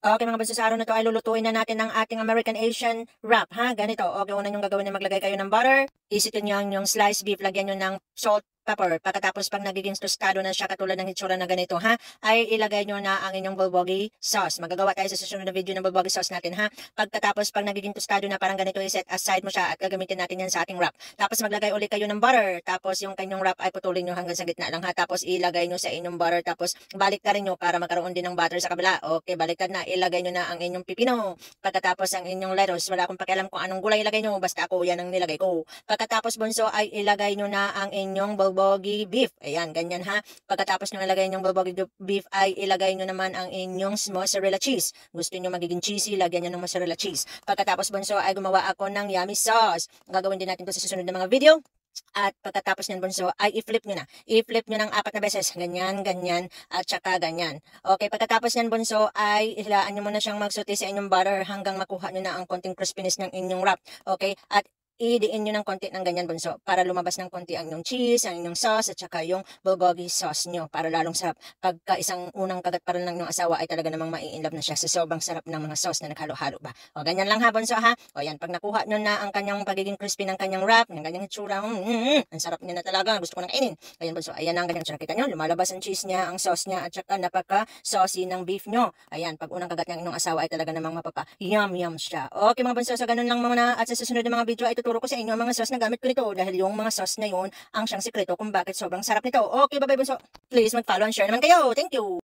Okay mga bansa, sa araw na 'to ay lulutuin na natin ang ating American Asian wrap, ha, ganito. Okay, una niyong gagawin ay maglagay kayo ng butter, isitin niyo ang inyong sliced beef, lagyan niyo ng salt, pepper. Pagkatapos 'pag nagiging tostado na siya katulad ng hitsura na ganito, ha, ay ilagay niyo na ang inyong bulgogi sauce. Magagawa tayo sa susunod na video ng bulgogi sauce natin, ha. Pagkatapos 'pag nagiging tostado na parang ganito, i-set aside mo siya at gagamitin natin 'yan sa ating wrap. Tapos maglagay ulit kayo ng butter, tapos yung kanyang wrap ay putulin niyo hanggang sa gitna lang, ha. Tapos ilagay niyo sa inyong butter, tapos baliktarin niyo para magkaroon din ng butter sa kabila. Okay, baliktad na, ilagay niyo na ang inyong pipino. Pagkatapos ang inyong lettuce, wala akong pakialam kung anong gulay ilagay niyo, basta ako yan ang nilagay ko. Pagkatapos bunso ay ilagay niyo na ang inyong bulgogi beef. Ayan, ganyan ha. Pagkatapos niyo ilagay inyong bulgogi beef ay ilagay niyo naman ang inyong mozzarella cheese. Gusto niyo magiging cheesy, lagyan niyo ng mozzarella cheese. Pagkatapos bunso ay gumawa ako ng yummy sauce. Gagawin din natin ito sa susunod na mga video. At pagkatapos niyan bunso ay i-flip nyo na. I-flip nyo ng 4 na beses. Ganyan, ganyan, at saka ganyan. Okay, pagkatapos niyan bunso ay ilaan nyo muna siyang magsote sa inyong butter hanggang makuha nyo na ang konting crispiness ng inyong wrap. Okay, at idiin nyo ng konti ng ganyan bunso para lumabas ng konti ang inyong cheese, ang inyong sauce, at saka yung bulgogi sauce nyo para lalong sarap. Pagka isang unang kagat pa rin ng inyong asawa ay talaga namang mai-inlove na siya sa sobrang sarap ng mga sauce na naghalo-halo ba. O ganyan lang ha bunso ha. O yan, pag nakuha nyo na ang kanyang pagiging crispy ng kanyang wrap, ng kanyang itsura, ang sarap niya na talaga, gusto ko nang kainin. Ayan bunso, ayan ang ganyan. So nakita nyo, lumalabas ang cheese niya, ang sauce niya, at saka napaka-saucy ng beef nyo. Ayan, pag unang kagat ng inyong asawa ay talaga namang mapapa-yum siya. Okay mga bunso, so ganun lang muna, at sa susunod na mga video ay tuturo ko sa inyo ang mga sauce na gamit ko nito dahil yung mga sauce na yun ang siyang sikreto kung bakit sobrang sarap nito. Okay, bye-bye bunso. Please mag-follow and share naman kayo. Thank you!